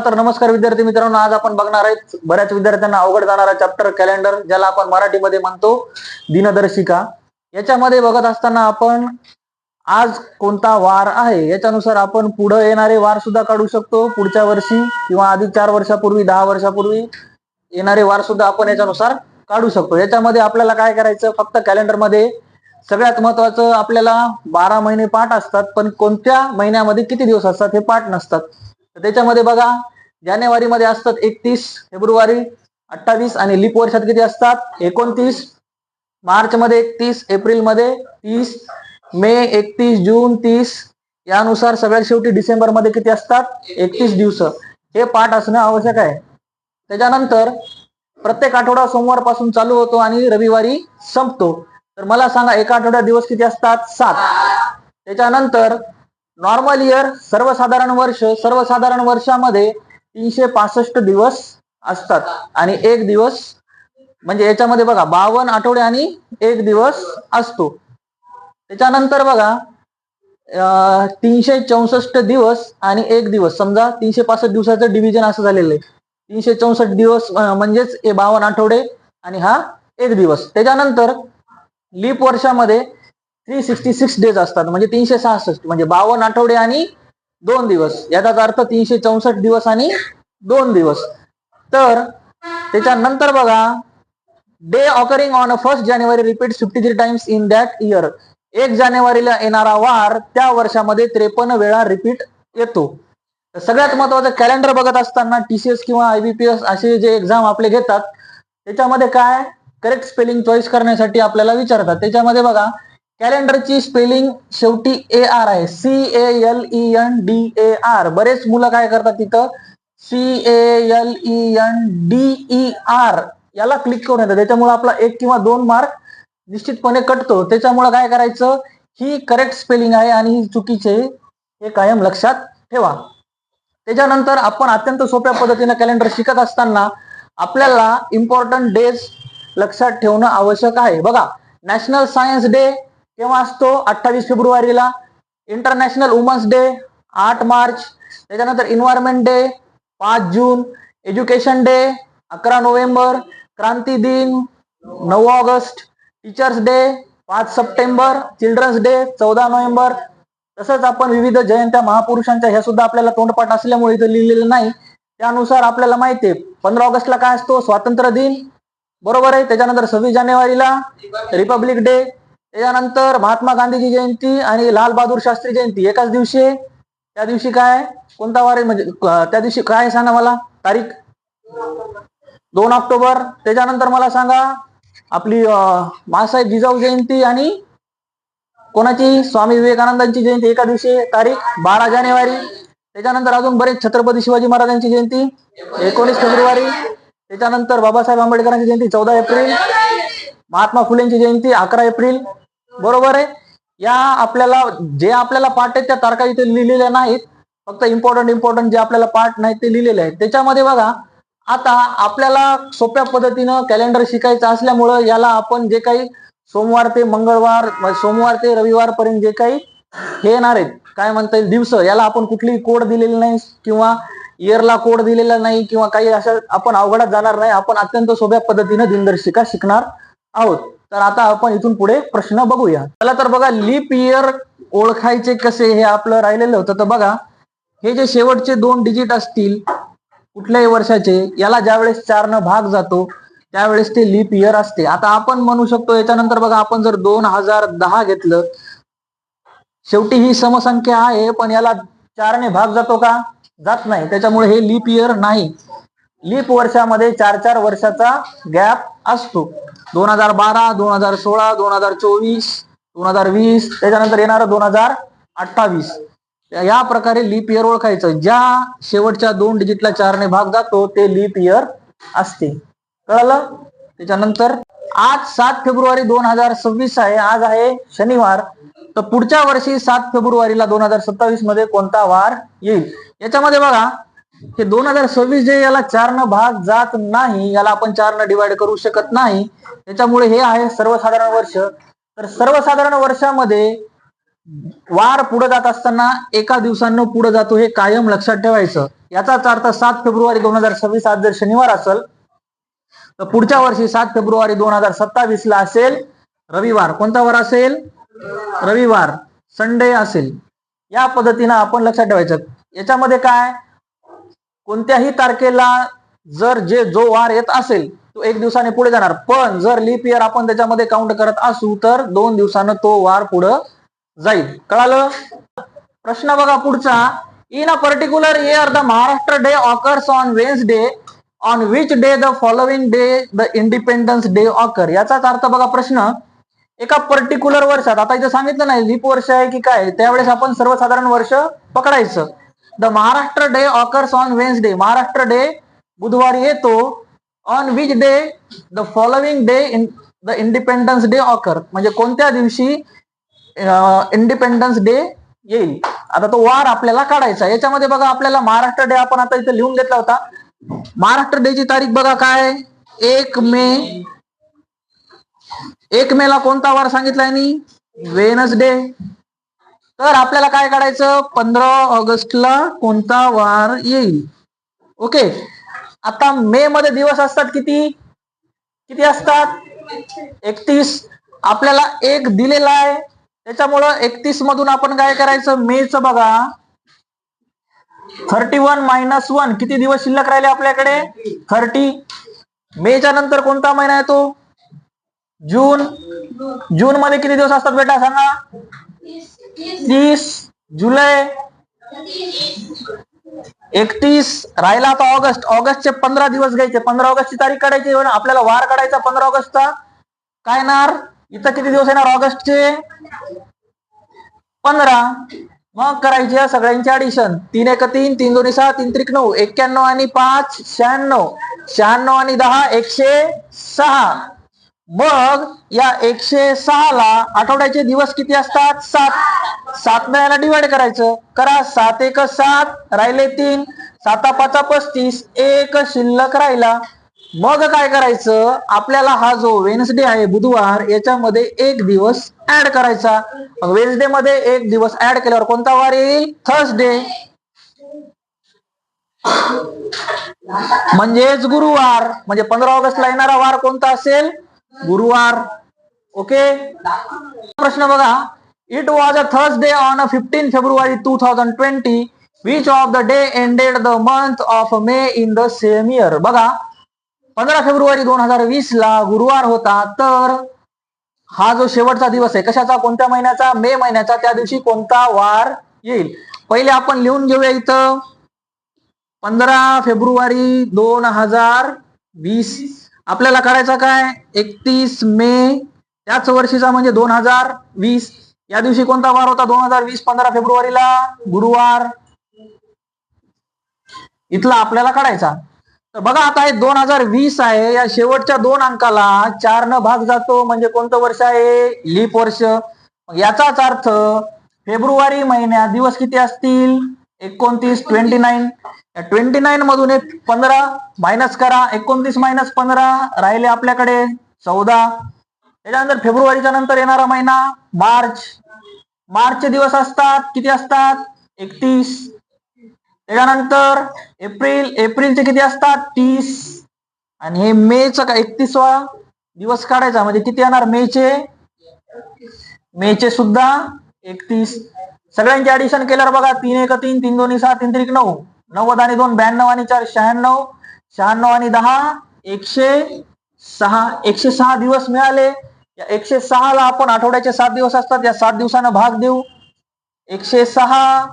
तर नमस्कार विद्यार्थी मित्रांनो, आज आपण बघणार आहेत बऱ्याच विद्यार्थ्यांना अवघड जाणारा चॅप्टर कॅलेंडर, ज्याला आपण मराठीमध्ये म्हणतो दिनदर्शिका. याच्यामध्ये बघत असताना आपण आज कोणता वार आहे याच्यानुसार आपण पुढे येणारे वार सुद्धा काढू शकतो. पुढच्या वर्षी किंवा आधी 4 वर्षापूर्वी 10 वर्षापूर्वी येणारे वार सुद्धा आपण याच्यानुसार काढू शकतो. याच्यामध्ये आपल्याला काय करायचं, फक्त कॅलेंडरमध्ये सगळ्यात महत्वाचं आपल्याला 12 महिने पाठ असतात, पण कोणत्या महिन्यामध्ये किती दिवस असतात हे पाठ नसतात. तर त्याच्यामध्ये बघा, जानेवारी मध्ये असतात 31, फेब्रुवारी 28 आणि लीप वर्षात किती असतात 29, मार्च मध्ये 31, एप्रिल मध्ये 30, मे 31, जून 30, यानुसार सगळ्यात शेवटी डिसेंबर मध्ये किती असतात 31 दिवस. हे पाठ असणं आवश्यक आहे. त्याच्यानंतर प्रत्येक आठवडा सोमवार पासून चालू होतो आणि रविवारी संपतो. तर मला सांगा, एका आठवड्यात दिवस किती असतात 7. त्याच्यानंतर नॉर्मल इयर, सर्वसाधारण वर्षामध्ये 365 दिवस असतात आणि एक दिवस म्हणजे याच्यामध्ये बघा 52 आठवडे आणि एक दिवस असतो. त्याच्यानंतर बघा 364 दिवस आणि एक दिवस, समजा 365 दिवसाचं डिव्हिजन असं झालेलं आहे. 364 दिवस म्हणजेच 52 आठवडे आणि हा एक दिवस. त्याच्यानंतर लीप वर्षामध्ये 366 डेज असतात, म्हणजे 366 म्हणजे 52 आठवडे आणि 2 दिवस, याचाच अर्थ 364 दिवस आणि 2 दिवस. तर त्याच्यानंतर बघा, day occurring on 1 January repeats 53 times in that year. 1 जानेवारीला येणारा वार त्या वर्षामध्ये 53 वेळा रिपीट येतो. तर सगळ्यात महत्वाचं, कॅलेंडर बघत असताना टीसीएस किंवा आयबीपीएस असे जे एक्झाम आपले घेतात, त्याच्यामध्ये काय करेक्ट स्पेलिंग चॉईस करण्यासाठी आपल्याला विचारतात. त्याच्यामध्ये बघा, कॅलेंडरची स्पेलिंग शेवटी AR आहे, CALENDAR. बरेच मुलं काय करतात तिथं CALENDER याला क्लिक करून येतात, त्याच्यामुळे आपला 1 किंवा 2 मार्क निश्चितपणे कटतो. त्याच्यामुळे काय करायचं, ही करेक्ट स्पेलिंग आहे आणि ही चुकीचे, हे कायम लक्षात ठेवा. त्याच्यानंतर आपण अत्यंत सोप्या पद्धतीने कॅलेंडर शिकत असताना आपल्याला इम्पॉर्टंट डेज लक्षात ठेवणं आवश्यक आहे. बघा, नॅशनल सायन्स डे केव्हा असतो 28 फेब्रुवारीला, इंटरनॅशनल वुमन्स डे 8 मार्च, त्याच्यानंतर environment day 5 June, education day 11 November, क्रांती दिन 9 August, teachers day 5 September, children's day 14 November. तसंच आपण विविध जयंत्या महापुरुषांच्या ह्या सुद्धा आपल्याला तोंडपाठ असल्यामुळे इथं लिहिलेलं नाही, त्यानुसार आपल्याला माहिती आहे 15 ऑगस्टला काय असतो स्वातंत्र्य दिन, बरोबर आहे. त्याच्यानंतर 26 जानेवारीला रिपब्लिक डे, त्याच्यानंतर महात्मा गांधीची जयंती आणि लाल बहादूर शास्त्री जयंती एकाच दिवशी आहे. त्या दिवशी काय कोणता वार आहे, म्हणजे त्या दिवशी काय सांगा मला तारीख, 2 ऑक्टोबर. त्याच्यानंतर मला सांगा आपली मासाहेब जिजाऊ जयंती आणि कोणाची, स्वामी विवेकानंदांची जयंती एका दिवशी, तारीख 12 जानेवारी. त्याच्यानंतर अजून बरेच, छत्रपती शिवाजी महाराजांची जयंती 19 फेब्रुवारी, त्याच्यानंतर बाबासाहेब आंबेडकरांची जयंती 14 एप्रिल, महात्मा फुलेंची जयंती 11 एप्रिल, बरोबर आहे. या आपल्याला जे आपल्याला पाठ आहेत त्या तारखा इथे लिहिलेल्या नाहीत, फक्त इम्पॉर्टंट जे आपल्याला पाठ नाही ते लिहिलेले आहेत. त्याच्यामध्ये बघा, आता आपल्याला सोप्या पद्धतीनं कॅलेंडर शिकायचं असल्यामुळं याला आपण जे काही सोमवार ते मंगळवार, सोमवार ते रविवार पर्यंत जे काही हे येणार आहेत, काय म्हणता येईल दिवस, याला आपण कुठलीही कोड दिलेली नाही किंवा इयरला कोड दिलेला नाही किंवा काही असं आपण अवघडात जाणार नाही. आपण अत्यंत सोप्या पद्धतीने दिनदर्शिका शिकणार आहोत. तर आता आपण इथून पुढे प्रश्न बघूया. चला तर बघा, लीप इयर ओळखायचे कसे हे आपलं राहिलेलं होतं. तर बघा, हे जे शेवटचे 2 डिजिट असतील कुठल्याही वर्षाचे, याला ज्यावेळेस 4 न भाग जातो त्यावेळेस ते लीप इयर असते. आता आपण म्हणू शकतो, याच्यानंतर बघा, आपण जर 2010 घेतलं, शेवटी ही समसंख्या आहे पण याला 4 ने भाग जातो का, जात नाही, त्याच्यामुळे हे लीप इयर नाही. लीप वर्षामध्ये 4 वर्षाचा गॅप असतो. 2012, 2016, 2024, 2020, त्याच्यानंतर येणार 2028. या प्रकारे लीप इयर ओळखायचं. ज्या शेवटच्या 2 डिजिटला 4 ने भाग जातो ते लीप इयर असते, कळलं. त्याच्यानंतर आज 7 फेब्रुवारी 2026 आहे, आज आहे शनिवार. तर पुढच्या वर्षी 7 फेब्रुवारीला 2027 मध्ये कोणता वार येईल. याच्यामध्ये बघा, हे 2026 जे, याला 4 न भाग जात नाही, याला आपण 4 न डिवाइड करू शकत नाही, त्याच्यामुळे हे आहे सर्वसाधारण वर्ष. तर सर्वसाधारण वर्षामध्ये वार पुढे जात असताना एका दिवसानं पुढे जातो, हे कायम लक्षात ठेवायचं. याचाच अर्थ 7 फेब्रुवारी 2026 आज जर शनिवार असेल तर पुढच्या वर्षी 7 फेब्रुवारी 2027 ला असेल रविवार. कोणता वार असेल? रविवार, संडे असेल. या पद्धतीनं आपण लक्षात ठेवायचं. याच्यामध्ये काय, कोणत्याही तारखेला जर जो वार येत असेल तो 1 दिवसाने पुढे जाणार, पण जर लीप इयर आपण त्याच्यामध्ये काउंट करत असू तर 2 दिवसानं तो वार पुढे जाईल. कळालं? प्रश्न बघा पुढचा. In a particular year the Maharashtra day occurs on Wednesday, on which day the following day the independence day occur. याचाच अर्थ बघा प्रश्न, एका पर्टिक्युलर वर्षात, आता इथं सांगितलं नाही लीप वर्ष आहे की काय, त्यावेळेस आपण सर्वसाधारण वर्ष पकडायचं. The Maharashtra day occurs on Wednesday, Maharashtra day बुधवारी येतो. On which day the following day the independence day occur, म्हणजे कोणत्या दिवशी इंडिपेंडन्स डे येईल. आता तो वार आपल्याला काढायचा. याच्यामध्ये बघा आपल्याला महाराष्ट्र डे आपण आता इथे लिहून घेतला होता. महाराष्ट्र डे ची तारीख बघा काय, 1 मे. 1 मे ला कोणता वार सांगितलाय मी? वेनसडे. तर आपल्याला काय काढायचं, 15 ऑगस्टला कोणता वार येईल. ओके. आता मे मध्ये दिवस असतात किती? किती असतात? 31. आपल्याला 1 दिलेला आहे, त्याच्यामुळं 31 मधून आपण काय करायचं, मेचं बघा 31 मायनस 1, किती दिवस शिल्लक राहिले आपल्याकडे? 30. मेच्या नंतर कोणता महिना येतो? जून. जून मध्ये किती दिवस असतात बेटा सांगा? 30. जुलै 31. राहिला आता ऑगस्ट. ऑगस्टचे 15 दिवस घ्यायचे. 15 ऑगस्टची तारीख काढायची, आपल्याला वार काढायचा 15 ऑगस्टचा. काय येणार इथं, किती दिवस येणार ऑगस्टचे? 15. मग करायची या सगळ्यांची ऍडिशन. 3 1 3, 3 2 6, 3 3 9, 91 आणि 5 96, 96 आणि 10 106. मग या 106 ला आठवड्याचे दिवस किती असतात? 7. 7 ने याला डिवाइड करायचं. करा. 7 1 7, राहिले 3, 7 5 35, 1 शिल्लक राहिला. मग काय करायचं, आपल्याला हा जो वेन्सडे आहे बुधवार, याच्यामध्ये 1 दिवस ऍड करायचा. मग वेन्सडे मध्ये 1 दिवस ऍड केल्यावर कोणता वार येईल? थर्सडे, म्हणजेच गुरुवार. म्हणजे 15 ऑगस्टला येणारा वार कोणता असेल? गुरुवार. ओके. प्रश्न बघा. It was a Thursday on 15 February 2020, which of the day ended the month of May in the same year. बघा 15 फेब्रुवारी 2020 ला गुरुवार होता, तर हा जो शेवटचा दिवस आहे कशाचा? कोणत्या महिन्याचा? मे महिन्याचा. त्या दिवशी कोणता वार येईल? पहिले आपण लिहून घेऊया इथं. 15 फेब्रुवारी 2020 आपल्याला करायचा काय? 31 मे त्याच वर्षीचा म्हणजे 2020. या दिवशी कोणता वार होता? 2020 15 फेब्रुवारीला गुरुवार. इथला आपल्याला काढायचा. तर बघा आता हे 2020 आहे, या शेवटच्या 2 अंकाला 4 न भाग जातो, म्हणजे कोणतं वर्ष आहे? लीप वर्ष. याचाच अर्थ फेब्रुवारी महिन्यात दिवस किती असतील? 29. 29. 29 मधून 15 मायनस करा. 29 मायनस 15 राहिले आपल्याकडे 14. त्याच्यानंतर फेब्रुवारीच्या नंतर येणारा महिना मार्च. मार्चचे दिवस असतात किती असतात? 31. त्याच्यानंतर एप्रिल. एप्रिलचे किती असतात? 30. आणि हे मेचा का 31वा दिवस काढायचा, म्हणजे किती येणार मेचे? मेचे सुद्धा 31. सगळ्यांचे ऍडिशन केल्यावर बघा 3 1 3, 3 2 6, 3 3 9, 90 आणि 2 92 आणि 4 96, 96 आणि 10 106. 106 दिवस मिळाले. या 106 ला आपण आठवड्याचे 7 दिवस असतात, या 7 दिवसांना भाग देऊ. 106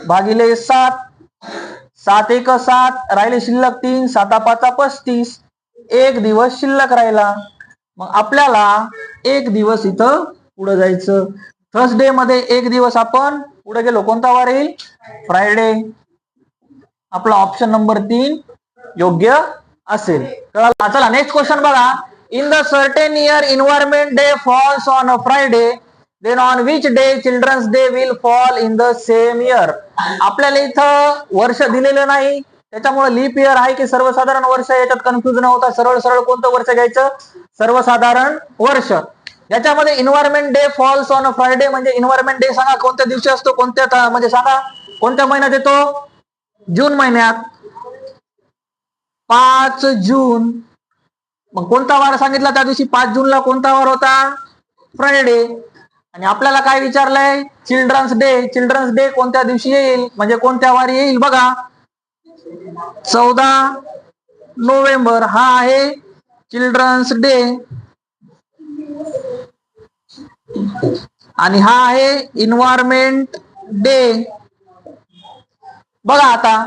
भागिले 7, 7 1 7, राहिले शिल्लक 3, 7 5 35, 1 दिवस शिल्लक राहिला. मग आपल्याला 1 दिवस इथं पुढे जायचं. थर्सडे मध्ये 1 दिवस आपण पुढे गेलो, कोणता वार येईल? फ्रायडे. आपला ऑप्शन नंबर 3 योग्य असेल. चला नेक्स्ट क्वेश्चन बघा. In the certain year environment day falls on a Friday, then on which day children's day will fall in the same year. आपल्याला इथं वर्ष दिलेलं नाही, त्याच्यामुळे लीप इयर आहे की सर्वसाधारण वर्ष याच्यात कन्फ्युजन होता. सरळ सरळ कोणतं वर्ष घ्यायचं? सर्वसाधारण वर्ष. याच्यामध्ये environment day falls on a Friday, म्हणजे एन्व्हायरमेंट डे सांगा कोणत्या दिवशी असतो? कोणत्या म्हणजे सांगा कोणत्या महिन्यात येतो? जून महिन्यात 5 जून. मग कोणता वार सांगितला त्या दिवशी? 5 जूनला कोणता वार होता? फ्रायडे. आणि आपल्याला काय विचारलंय? Children's day. चिल्ड्रन्स डे कोणत्या दिवशी येईल, म्हणजे कोणत्या वारी येईल? बघा, 14 नोव्हेंबर हा आहे चिल्ड्रन्स डे. आणि हा आहे इन्व्हायरमेंट डे. बघा आता,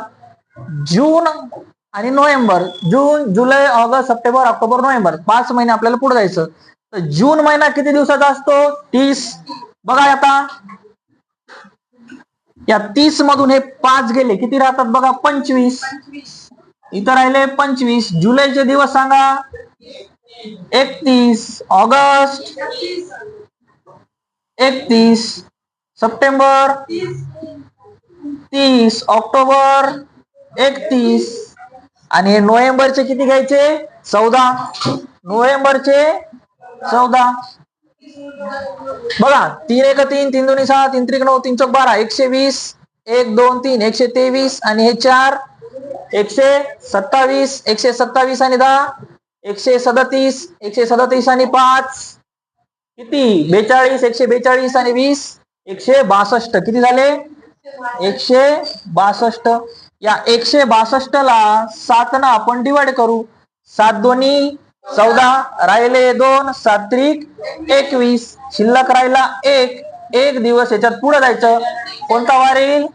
जून आणि नोव्हेंबर, जून, जुलै, ऑगस्ट, सप्टेंबर, ऑक्टोबर, नोव्हेंबर, 5 महिने आपल्याला पुढे जायचं. तर जून महिना किती दिवसाचा असतो? 30. बघा आता, या 30 मधून हे 5 गेले, किती राहतात बघा? 25. इथं राहिले 25. जुलैचे दिवस सांगा? 31. ऑगस्ट 31. सप्टेंबर 30. ऑक्टोबर 31. आणि नोव्हेंबरचे किती घ्यायचे? 14. नोव्हेंबरचे 14. बघा, 3 1 3, 3 2 6, 3 3 9, 3 4 12, 120, 1 2 3, 123. आणि हे 4, 127. 127 आणि 10, 137. 137 आणि 5 किती? 42. 142 आणि 20, 162. किती झाले? 162. या 162 ला 7 ना आपण डिवाइड करू. 7 दोन्ही 14, राहिले 2, 7 त्रिक 21, शिल्लक राहिला 1. एक दिवस याच्यात पुढे जायचं. कोणता वार येईल?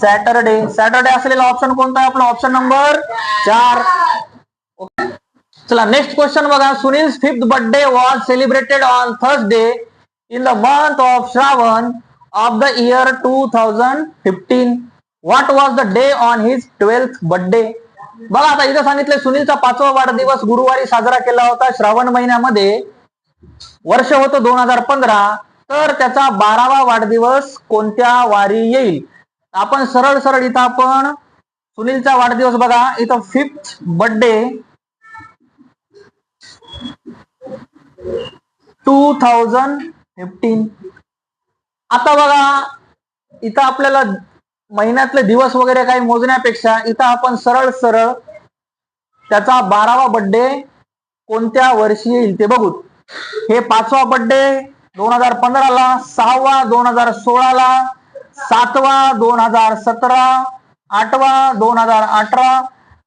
सॅटरडे. सॅटरडे असलेला ऑप्शन कोणता? आपला ऑप्शन नंबर 4. चला नेक्स्ट क्वेश्चन बघा. Sunil 5th birthday was celebrated on Thursday in the month of Shravan of the year 2015. What was the day on his 12th birthday? बघा आता इथं सांगितलंय सुनीलचा 5वा वाढदिवस गुरुवारी साजरा केला होता श्रावण महिन्यामध्ये. वर्ष होतं 2015. तर त्याचा 12वा वाढदिवस कोणत्या वारी येईल? आपण सरळ सरळ इथं आपण सुनीलचा वाढदिवस बघा, इथं 5th बर्थडे 2015. आता बघा, इथं आपल्याला महिन्यातले दिवस वगैरे काही मोजण्यापेक्षा इथं आपण सरळ सरळ त्याचा 12वा बर्थडे कोणत्या वर्षी येईल ते बघू. हे 5वा बर्थडे 2015ला, 6वा 2016ला, 7वा 2017, 8वा 2018,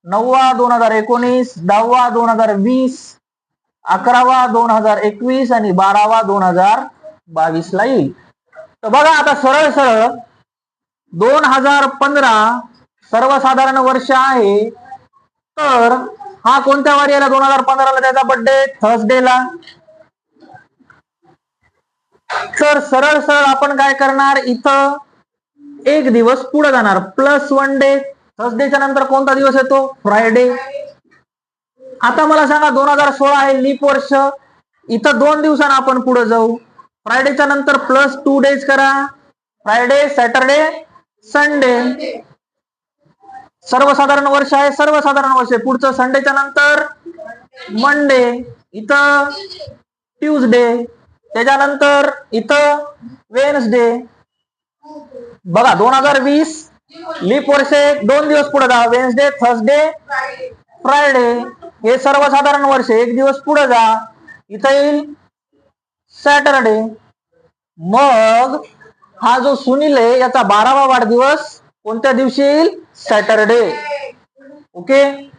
9वा 2019, 10वा 2020, 11वा 2021 आणि 12वा 2022 ला येईल. तर बघा आता सरळ सरळ 2015 सर्वसाधारण वर्ष आहे. तर हा कोणत्या वारी आला? 2015ला त्याचा बर्थडे थर्सडेला. तर सरळ सरळ आपण काय करणार? इथं एक दिवस पुढे जाणार, +1 डे. थर्सडेच्या नंतर कोणता दिवस येतो? फ्रायडे. आता मला सांगा, 2016 आहे लीप वर्ष. इथं 2 दिवसांना आपण पुढे जाऊ. फ्रायडेच्या नंतर +2 डेज करा. Friday, Saturday, Sunday. सर्वसाधारण वर्ष आहे, सर्वसाधारण वर्ष. पुढचं संडेच्या नंतर मंडे, इथं ट्यूजडे, त्याच्यानंतर इथं वेन्सडे. बघा 2020 लीप वर्ष, 2 दिवस पुढे जा. Wednesday, Thursday, Friday. हे सर्वसाधारण वर्ष, 1 दिवस पुढे जा. इथं येईल सॅटरडे. मग हा जो सुनील आहे याचा 12वा वाढदिवस कोणत्या दिवशी येईल? सॅटरडे. ओके.